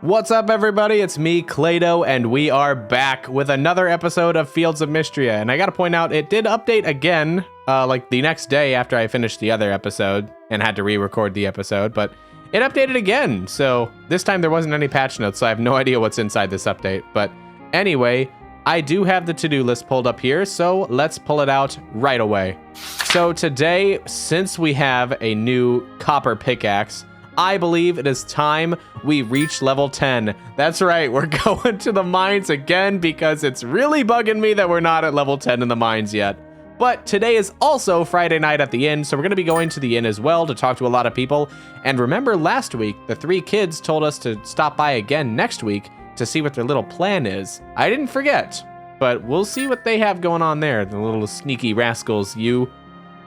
What's up, everybody? It's me, ClayDoh, and we are back with another episode of Fields of Mistria. And I gotta point out, it did update again, like the next day after I finished the other episode and had to re-record the episode, but it updated again. So this time there wasn't any patch notes, so I have no idea what's inside this update. But anyway, I do have the to-do list pulled up here, so let's pull it out right away. So today, since we have a new copper pickaxe, I believe it is time we reach level 10. That's right, we're going to the mines again because it's really bugging me that we're not at level 10 in the mines yet. But today is also Friday night at the inn, so we're going to be going to the inn as well to talk to a lot of people. And remember last week, the 3 kids told us to stop by again next week to see what their little plan is. I didn't forget, but we'll see what they have going on there, the little sneaky rascals, you.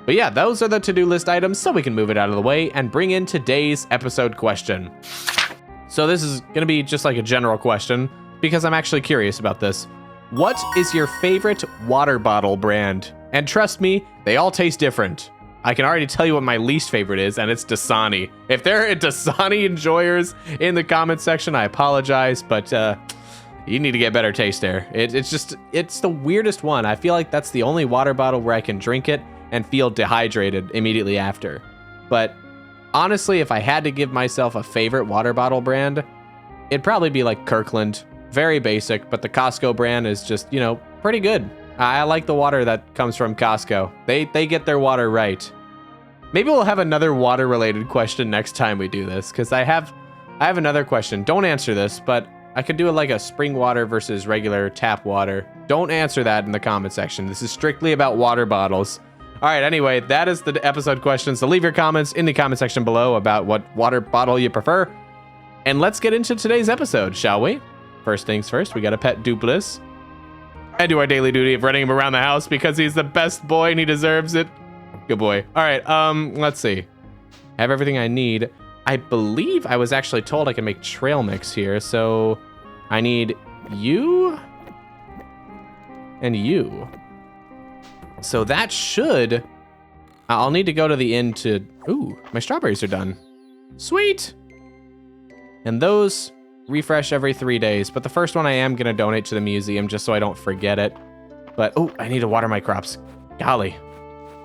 But yeah, those are the to-do list items, so we can move it out of the way and bring in today's episode question. So this is gonna be just like a general question, because I'm actually curious about this. What is your favorite water bottle brand? And trust me, they all taste different. I can already tell you what my least favorite is, and it's Dasani. If there are Dasani enjoyers in the comments section, I apologize, but you need to get better taste there. It's the weirdest one. I feel like that's the only water bottle where I can drink it and feel dehydrated immediately after. But honestly, if I had to give myself a favorite water bottle brand, it'd probably be like Kirkland. Very basic, but the Costco brand is just, you know, pretty good. I like the water that comes from Costco. They get their water right. Maybe we'll have another water related question next time we do this, because I have another question. Don't answer this, but I could do it like a spring water versus regular tap water. Don't answer that in the comment section. This is strictly about water bottles. All right, anyway, that is the episode question. So leave your comments in the comment section below about what water bottle you prefer. And let's get into today's episode, shall we? First things first, we got to pet Dupless. And do our daily duty of running him around the house because he's the best boy and he deserves it. Good boy. All right, let's see. I have everything I need. I believe I was actually told I can make trail mix here. So I need you and you. So that should, I'll need to go to the inn to, ooh, my strawberries are done. Sweet. And those refresh every 3 days, but the first one I am gonna donate to the museum just so I don't forget it. But, oh, I need to water my crops. Golly,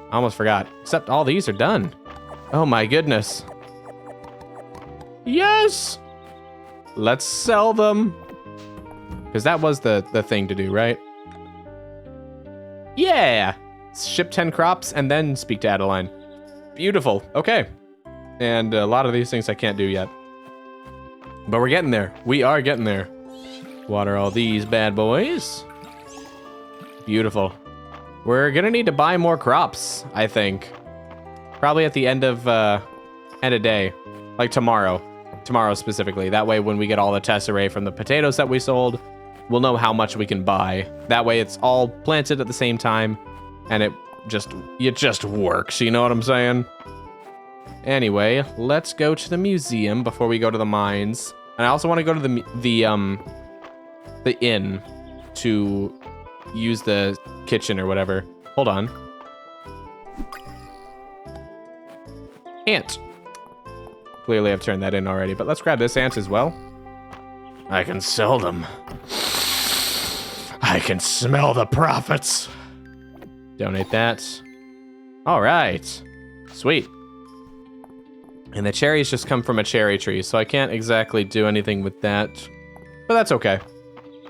I almost forgot. Except all these are done. Oh my goodness. Yes. Let's sell them. Because that was the thing to do, right? Yeah. Ship 10 crops and then speak to Adeline. Beautiful. Okay. And a lot of these things I can't do yet. But we're getting there. We are getting there. Water all these bad boys. Beautiful. We're gonna need to buy more crops, I think. Probably at the end of day. Like tomorrow. Tomorrow specifically. That way when we get all the tesserae from the potatoes that we sold, we'll know how much we can buy. That way it's all planted at the same time. And it just works, you know what I'm saying? Anyway, let's go to the museum before we go to the mines. And I also want to go to the inn to use the kitchen or whatever. Hold on. Ant. Clearly I've turned that in already, but let's grab this ant as well. I can sell them. I can smell the profits. Donate that. All right. Sweet. And the cherries just come from a cherry tree, so I can't exactly do anything with that. But that's okay.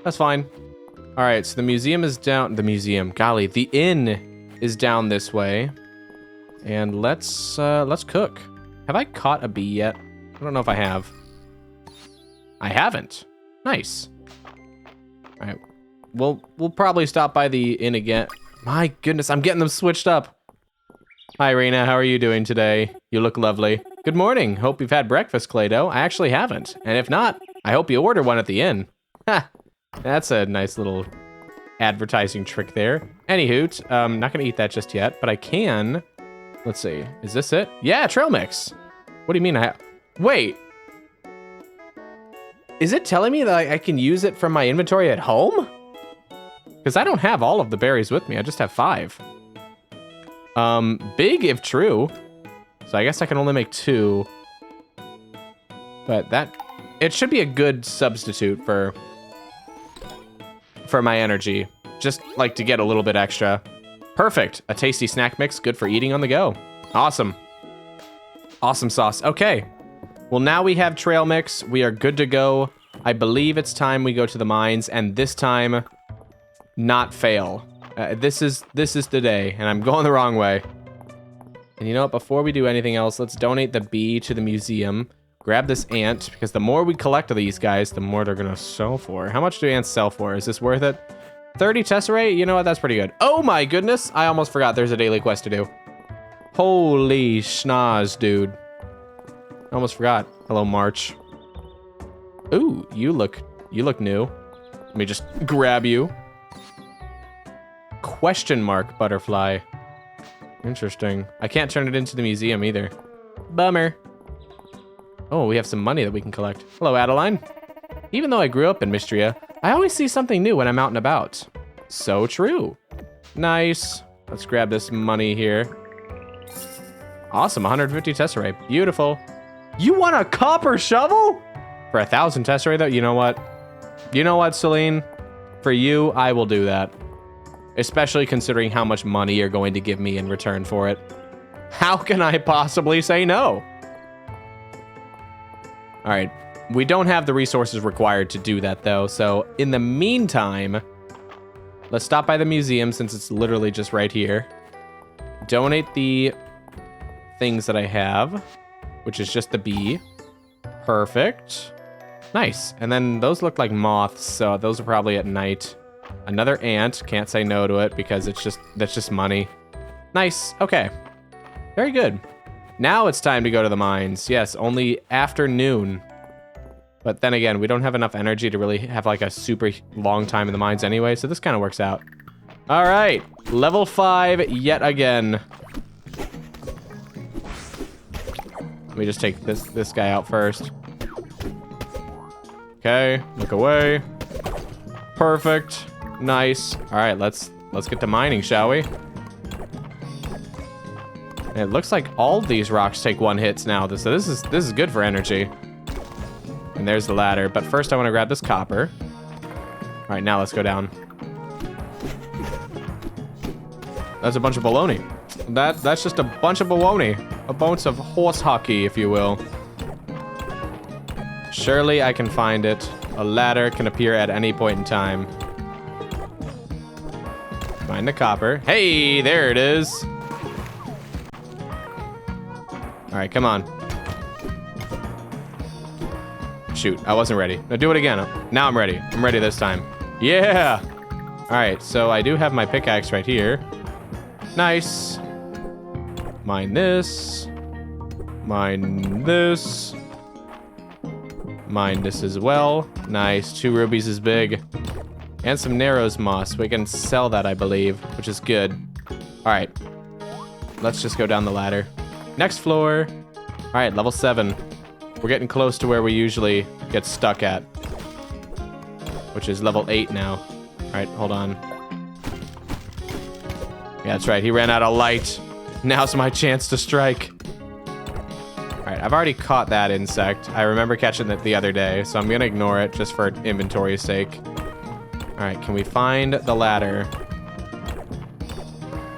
That's fine. All right, so the museum is down. The museum, golly, the inn is down this way. And let's cook. Have I caught a bee yet? I don't know if I have. I haven't. Nice. All right. We'll probably stop by the inn again. My goodness, I'm getting them switched up. Hi, Rena. How are you doing today? You look lovely. Good morning. Hope you've had breakfast, ClayDoh. I actually haven't. And if not, I hope you order one at the inn. Ha! That's a nice little advertising trick there. Anywho, not going to eat that just yet, but I can. Let's see. Is this it? Yeah, trail mix. What do you mean Wait. Is it telling me that I can use it from my inventory at home? Because I don't have all of the berries with me. I just have 5. Big if true. So I guess I can only make 2. But that it should be a good substitute for my energy. Just like to get a little bit extra. Perfect. A tasty snack mix, good for eating on the go. Awesome. Awesome sauce. Okay. Well, now we have trail mix. We are good to go. I believe it's time we go to the mines, and this time, not fail. This is the day, and I'm going the wrong way. And you know what? Before we do anything else, let's donate the bee to the museum. Grab this ant, because the more we collect of these guys, the more they're going to sell for. How much do ants sell for? Is this worth it? 30 tesserae? You know what? That's pretty good. Oh my goodness! I almost forgot there's a daily quest to do. Holy schnoz, dude. I almost forgot. Hello, March. Ooh, you look new. Let me just grab you. Question mark butterfly. Interesting. I can't turn it into the museum either. Bummer. Oh, we have some money that we can collect. Hello, Adeline. Even though I grew up in Mistria, I always see something new when I'm out and about. So true. Nice. Let's grab this money here. Awesome, 150 tesserae. Beautiful. You want a copper shovel? For 1,000 tesserae, though? You know what? You know what, Celine? For you, I will do that. Especially considering how much money you're going to give me in return for it. How can I possibly say no? All right. We don't have the resources required to do that, though. So in the meantime, let's stop by the museum since it's literally just right here. Donate the things that I have, which is just the bee. Perfect. Nice. And then those look like moths, so those are probably at night. Another ant. Can't say no to it because that's just money. Nice. Okay. Very good. Now it's time to go to the mines. Yes, only afternoon. But then again, we don't have enough energy to really have like a super long time in the mines anyway, so this kind of works out. All right. Level 5 yet again. Let me just take this guy out first. Okay, look away. Perfect. Nice. All right, let's get to mining, shall we? And it looks like all these rocks take 1 hit now. So this is good for energy. And there's the ladder. But first I want to grab this copper. All right, now let's go down. That's a bunch of baloney. That's just a bunch of baloney. A bunch of horse hockey, if you will. Surely I can find it. A ladder can appear at any point in time. Find the copper. Hey, there it is. All right, come on. Shoot, I wasn't ready. No, do it again. Now I'm ready. I'm ready this time. Yeah. All right, so I do have my pickaxe right here. Nice. Mine this. Mine this. Mine this as well. Nice. 2 rubies is big. And some Narrows moss. We can sell that, I believe, which is good. All right. Let's just go down the ladder. Next floor. All right, level 7. We're getting close to where we usually get stuck at, which is level 8 now. All right, hold on. Yeah, that's right. He ran out of light. Now's my chance to strike. All right, I've already caught that insect. I remember catching it the other day, so I'm going to ignore it just for inventory's sake. All right, can we find the ladder?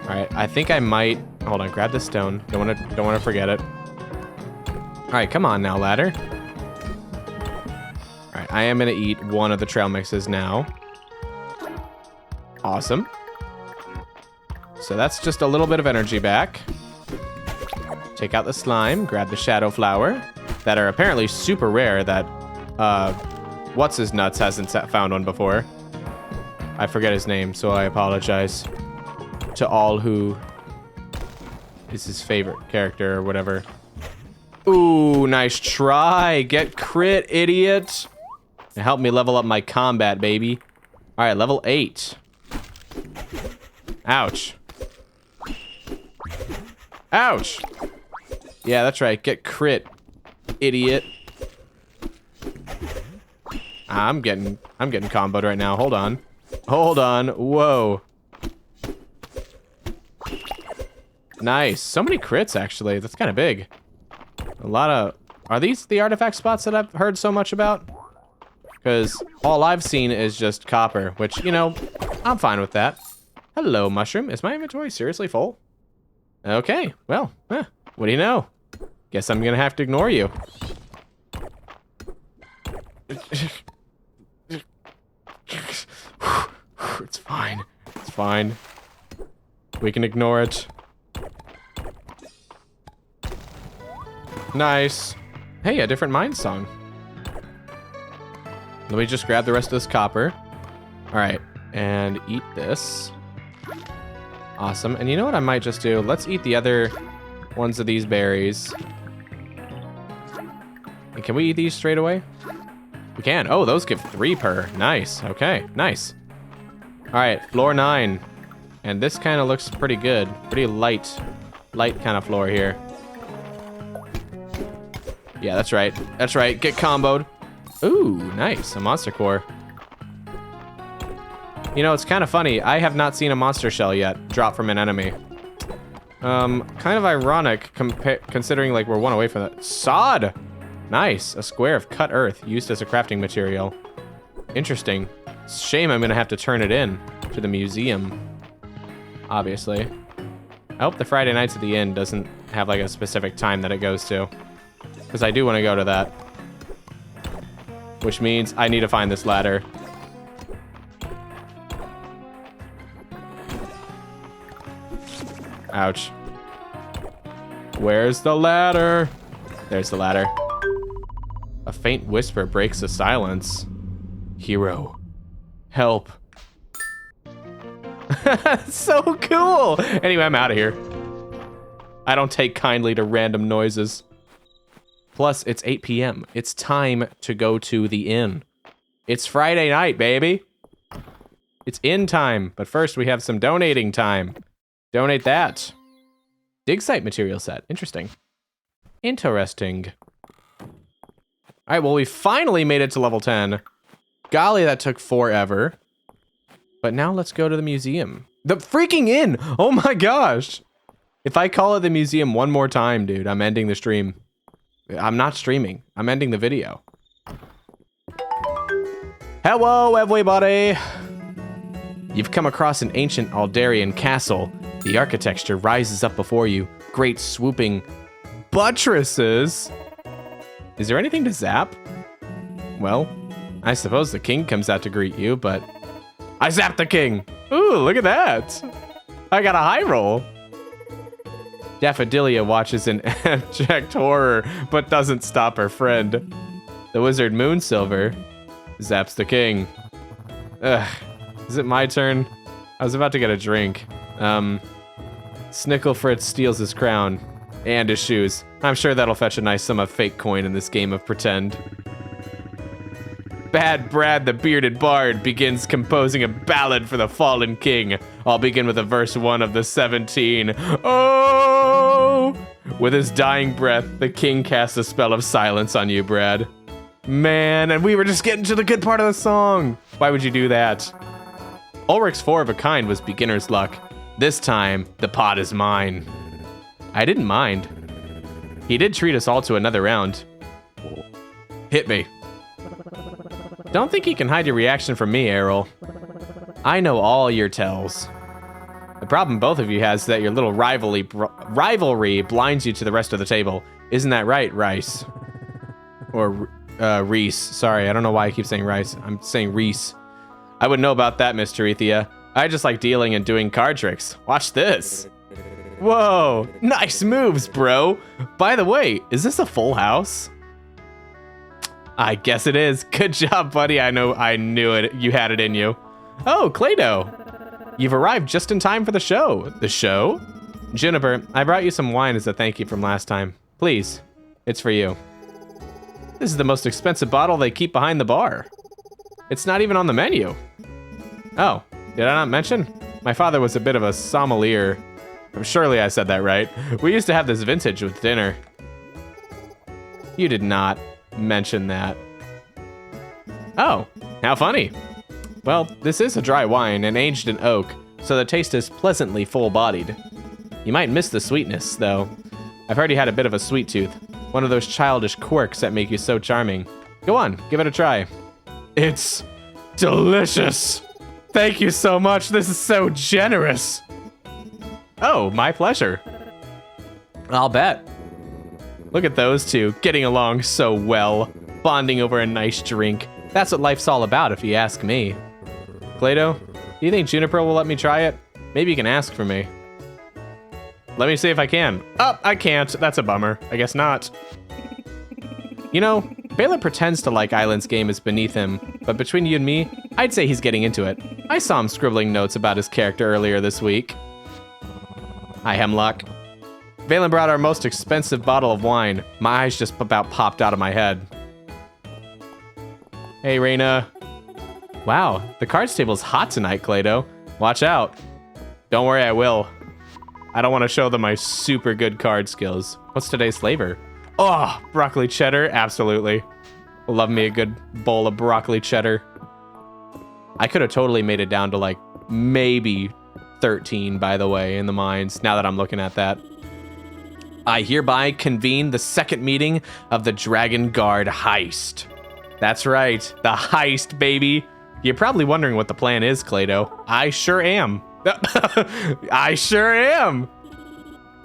All right, I think I might... Hold on, grab the stone. Don't want to forget it. All right, come on now, ladder. All right, I am going to eat one of the trail mixes now. Awesome. So that's just a little bit of energy back. Take out the slime, grab the shadow flower that are apparently super rare that What's-His-Nuts hasn't found one before. I forget his name, so I apologize to all who is his favorite character or whatever. Ooh, nice try. Get crit, idiot. Help me level up my combat, baby. All right, level 8. Ouch. Ouch. Yeah, that's right. Get crit, idiot. I'm getting comboed right now. Hold on. Hold on. Whoa. Nice. So many crits, actually. That's kind of big. A lot Are these the artifact spots that I've heard so much about? Because all I've seen is just copper, which, you know, I'm fine with that. Hello, mushroom. Is my inventory seriously full? Okay, well, what do you know? Guess I'm gonna have to ignore you. It's fine. It's fine. We can ignore it. Nice. Hey, a different mine song. Let me just grab the rest of this copper. All right, and eat this. Awesome. And you know what I might just do? Let's eat the other ones of these berries. And can we eat these straight away? We can. Oh, those give 3 per. Nice. Okay, nice. All right, floor 9. And this kind of looks pretty good. Pretty light kind of floor here. Yeah, that's right. That's right. Get comboed. Ooh, nice. A monster core. You know, it's kind of funny. I have not seen a monster shell yet drop from an enemy. Kind of ironic considering like we're 1 away from that. Sod! Nice. A square of cut earth used as a crafting material. Interesting. Shame I'm gonna have to turn it in to the museum. Obviously. I hope the Friday Nights at the Inn doesn't have like a specific time that it goes to. Because I do want to go to that. Which means I need to find this ladder. Ouch. Where's the ladder? There's the ladder. A faint whisper breaks the silence. Hero, help. So cool. Anyway, I'm out of here. I don't take kindly to random noises. Plus, it's 8 p.m. It's time to go to the inn. It's Friday night, baby. It's inn time, but first we have some donating time. Donate that. Dig site material set. Interesting. Interesting. All right, well, we finally made it to level 10. Golly, that took forever. But now let's go to the museum. The freaking inn! Oh my gosh! If I call it the museum one more time, dude, I'm ending the stream. I'm not streaming. I'm ending the video. Hello, everybody! You've come across an ancient Aldarian castle. The architecture rises up before you. Great swooping buttresses. Is there anything to zap? Well, I suppose the king comes out to greet you, but... I zapped the king! Ooh, look at that! I got a high roll. Daffodilia watches in abject horror, but doesn't stop her friend. The wizard Moonsilver zaps the king. Ugh. Is it my turn? I was about to get a drink. Snicklefritz steals his crown and his shoes. I'm sure that'll fetch a nice sum of fake coin in this game of pretend. Bad Brad the bearded bard begins composing a ballad for the fallen king. I'll begin with a verse 1 of the 17. Oh! With his dying breath, the king casts a spell of silence on you, Brad. Man, and we were just getting to the good part of the song. Why would you do that? Ulrich's 4 of a kind was beginner's luck. This time, the pot is mine. I didn't mind. He did treat us all to another round. Hit me. Don't think you can hide your reaction from me, Errol. I know all your tells. The problem both of you has is that your little rivalry blinds you to the rest of the table. Isn't that right, Rice? Or Reese. Sorry, I don't know why I keep saying Rice. I'm saying Reese. I wouldn't know about that, Miss Terethia. I just like dealing and doing card tricks. Watch this. Whoa, nice moves, bro. By the way, is this a full house? I guess it is. Good job, buddy. I knew it. You had it in you. Oh, ClayDoh. You've arrived just in time for the show. The show? Juniper, I brought you some wine as a thank you from last time. Please, it's for you. This is the most expensive bottle they keep behind the bar. It's not even on the menu. Oh, did I not mention? My father was a bit of a sommelier. Surely I said that right. We used to have this vintage with dinner. You did not mention that. Oh, how funny. Well, this is a dry wine and aged in oak, so the taste is pleasantly full-bodied. You might miss the sweetness, though. I've heard he had a bit of a sweet tooth. One of those childish quirks that make you so charming. Go on, give it a try. It's delicious. Thank you so much. This is so generous. Oh, my pleasure. I'll bet. Look at those two getting along so well, bonding over a nice drink. That's what life's all about, if you ask me. ClayDoh, do you think Juniper will let me try it? Maybe you can ask for me. Let me see if I can. Oh, I can't. That's a bummer. I guess not. You know, Baylor pretends to like Island's game is beneath him, but between you and me, I'd say he's getting into it. I saw him scribbling notes about his character earlier this week. Hi, Hemlock. Valen brought our most expensive bottle of wine. My eyes just about popped out of my head. Hey, Raina. Wow, the cards table's hot tonight, ClayDoh. Watch out. Don't worry, I will. I don't want to show them my super good card skills. What's today's flavor? Oh, broccoli cheddar, absolutely. Love me a good bowl of broccoli cheddar. I could have totally made it down to like maybe 13, by the way, in the mines, now that I'm looking at that. I hereby convene the second meeting of the Dragonguard Heist. That's right, the heist, baby. You're probably wondering what the plan is, ClayDoh. I sure am. I sure am.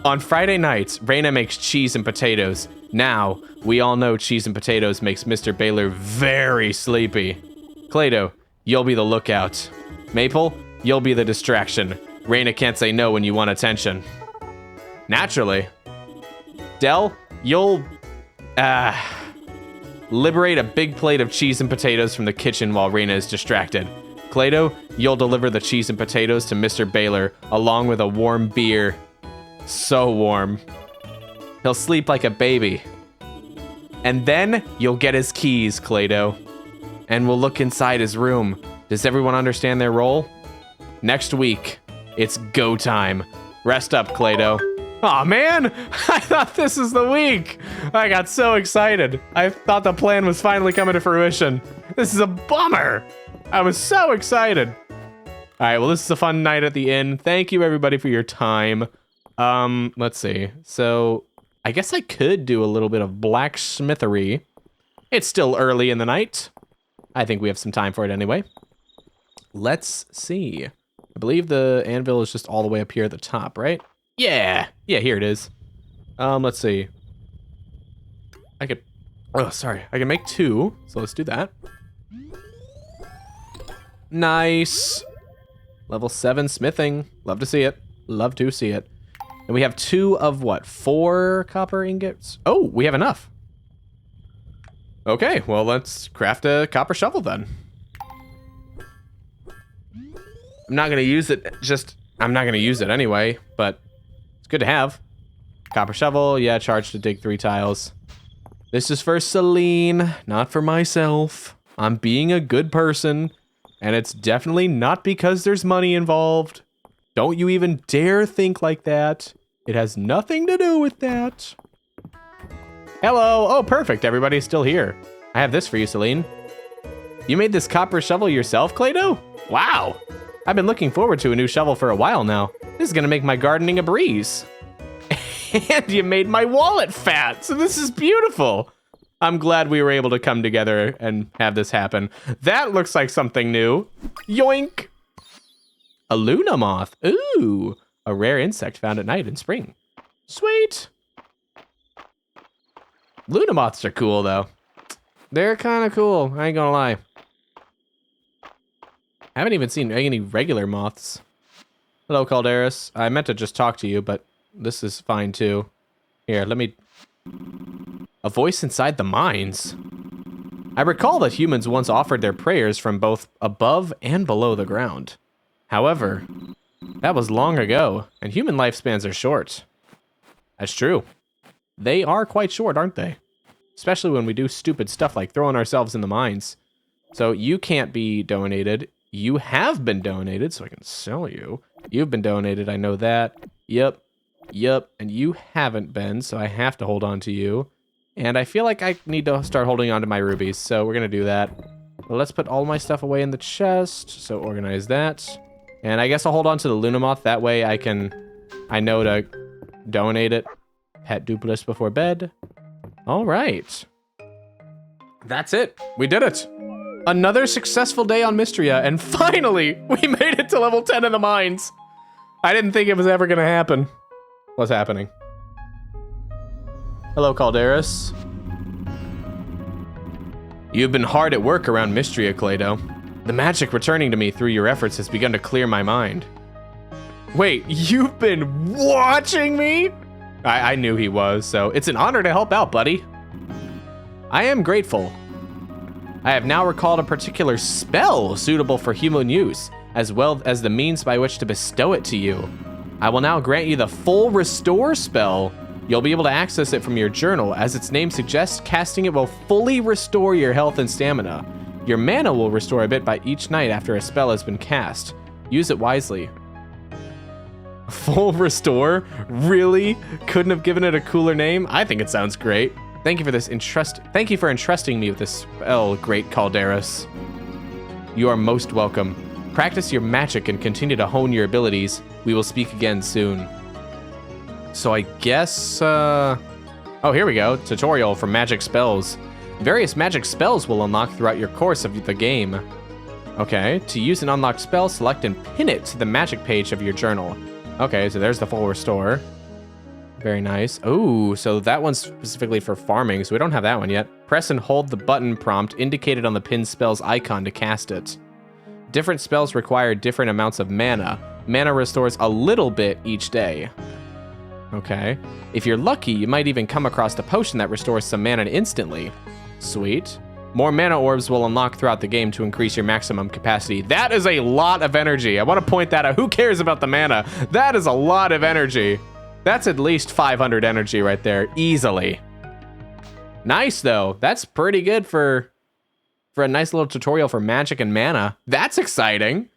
On Friday nights, Raina makes cheese and potatoes. Now, we all know cheese and potatoes makes Mr. Baylor very sleepy. ClayDoh, you'll be the lookout. Maple, you'll be the distraction. Raina can't say no when you want attention. Naturally. Del, you'll liberate a big plate of cheese and potatoes from the kitchen while Raina is distracted. ClayDoh, you'll deliver the cheese and potatoes to Mr. Baylor along with a warm beer. So warm. He'll sleep like a baby. And then you'll get his keys, ClayDoh. And we'll look inside his room. Does everyone understand their role? Next week, it's go time. Rest up, ClayDoh. Aw, man, I thought this was the week. I got so excited. I thought the plan was finally coming to fruition. This is a bummer. I was so excited. All right, well, this is a fun night at the inn. Thank you, everybody, for your time. Let's see. So I guess I could do a little bit of blacksmithery. It's still early in the night. I think we have some time for it anyway. Let's see. I believe the anvil is just all the way up here at the top, right? Yeah, here it is. Let's see. I can make 2, so let's do that. Nice. Level 7 smithing. Love to see it. Love to see it. And we have 2 of what? 4 copper ingots? Oh, we have enough. Okay, well, let's craft a copper shovel then. I'm not gonna use it, I'm not gonna use it anyway, but it's good to have. Copper shovel, yeah, charge to dig 3 tiles. This is for Celine, not for myself. I'm being a good person, and it's definitely not because there's money involved. Don't you even dare think like that. It has nothing to do with that. Hello, oh perfect, everybody's still here. I have this for you, Celine. You made this copper shovel yourself, ClayDoh? Wow. I've been looking forward to a new shovel for a while now. This is gonna make my gardening a breeze. And you made my wallet fat, so this is beautiful. I'm glad we were able to come together and have this happen. That looks like something new. Yoink. A Luna moth. Ooh, a rare insect found at night in spring. Sweet. Luna moths are cool though. They're kind of cool, I ain't gonna lie. I haven't even seen any regular moths. Hello, Calderis. I meant to just talk to you, but this is fine too. Here, let me... A voice inside the mines. I recall that humans once offered their prayers from both above and below the ground. However, that was long ago, and human lifespans are short. That's true. They are quite short, aren't they? Especially when we do stupid stuff like throwing ourselves in the mines. So you can't be donated. You have been donated, so I can sell you. You've been donated, I know that. Yep. And you haven't been, so I have to hold on to you. And I feel like I need to start holding on to my rubies, so we're gonna do that. Well, let's put all my stuff away in the chest, so organize that. And I guess I'll hold on to the Luna moth, that way I know to donate it. Pet Dupless before bed. All right. That's it. We did it. Another successful day on Mistria, and finally, we made it to level 10 in the mines. I didn't think it was ever gonna happen. What's happening? Hello, Calderas. You've been hard at work around Mistria, ClayDoh. The magic returning to me through your efforts has begun to clear my mind. Wait, you've been watching me? I knew he was, so it's an honor to help out, buddy. I am grateful. I have now recalled a particular spell suitable for human use, as well as the means by which to bestow it to you. I will now grant you the full restore spell. You'll be able to access it from your journal. As its name suggests, casting it will fully restore your health and stamina. Your mana will restore a bit by each night after a spell has been cast. Use it wisely. Full restore? Really? Couldn't have given it a cooler name? I think it sounds great. Thank you for entrusting me with this spell, great Calderas. You are most welcome. Practice your magic and continue to hone your abilities. We will speak again soon. So I guess, oh, here we go. Tutorial for magic spells. Various magic spells will unlock throughout your course of the game. Okay, to use an unlocked spell, select and pin it to the magic page of your journal. Okay, so there's the full restore. Very nice. Oh, so that one's specifically for farming, so we don't have that one yet. Press and hold the button prompt indicated on the pinned spell's icon to cast it. Different spells require different amounts of mana. Mana restores a little bit each day. Okay. If you're lucky, you might even come across a potion that restores some mana instantly. Sweet. More mana orbs will unlock throughout the game to increase your maximum capacity. That is a lot of energy. I want to point that out. Who cares about the mana? That is a lot of energy. That's at least 500 energy right there, easily. Nice, though. That's pretty good for a nice little tutorial for magic and mana. That's exciting.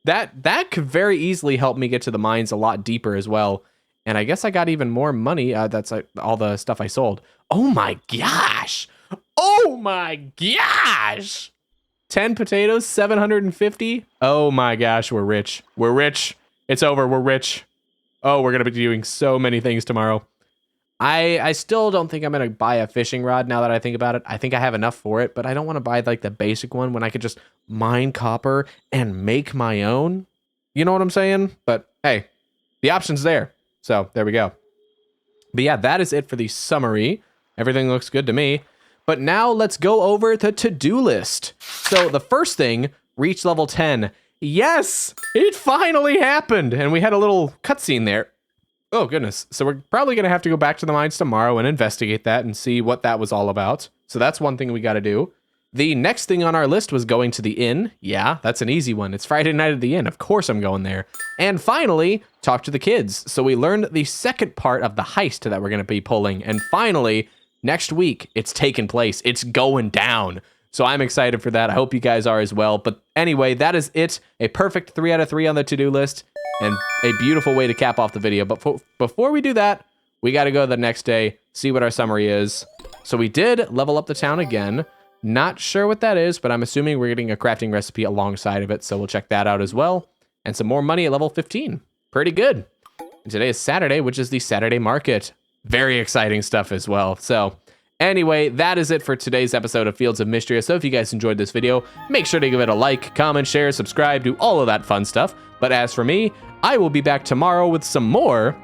That could very easily help me get to the mines a lot deeper as well. And I guess I got even more money. That's all the stuff I sold. Oh my gosh. Oh my gosh. 10 potatoes, 750. Oh my gosh, we're rich. We're rich. It's over, we're rich. Oh, we're gonna be doing so many things tomorrow. I still don't think I'm gonna buy a fishing rod now that I think about it. I think I have enough for it, but I don't want to buy like the basic one when I could just mine copper and make my own. You know what I'm saying? But hey, the option's there. So there we go. But yeah, that is it for the summary. Everything looks good to me. But now let's go over the to-do list. So the first thing, reach level 10. Yes, it finally happened. And we had a little cutscene there. Oh goodness. So we're probably gonna have to go back to the mines tomorrow and investigate that and see what that was all about. So that's one thing we gotta do. The next thing on our list was going to the inn. Yeah, that's an easy one. It's Friday night at the inn. Of course I'm going there. And finally, talk to the kids. So we learned the second part of the heist that we're going to be pulling. And finally, next week, it's taking place. It's going down. So I'm excited for that. I hope you guys are as well. But anyway, that is it. A perfect 3 out of 3 on the to-do list. And a beautiful way to cap off the video. But before we do that, we got to go the next day, see what our summary is. So we did level up the town again. Not sure what that is, but I'm assuming we're getting a crafting recipe alongside of it, so we'll check that out as well. And some more money at level 15. Pretty good. And today is Saturday, which is the Saturday market. Very exciting stuff as well. So anyway, that is it for today's episode of Fields of Mistria. So if you guys enjoyed this video, make sure to give it a like, comment, share, subscribe, do all of that fun stuff. But as for me, I will be back tomorrow with some more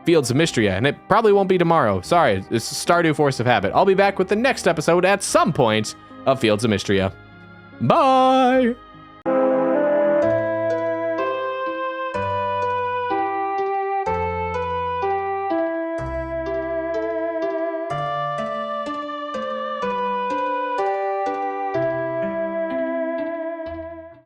Fields of Mistria, and it probably won't be tomorrow. Sorry, it's Stardew Force of Habit. I'll be back with the next episode at some point of Fields of Mistria. Bye!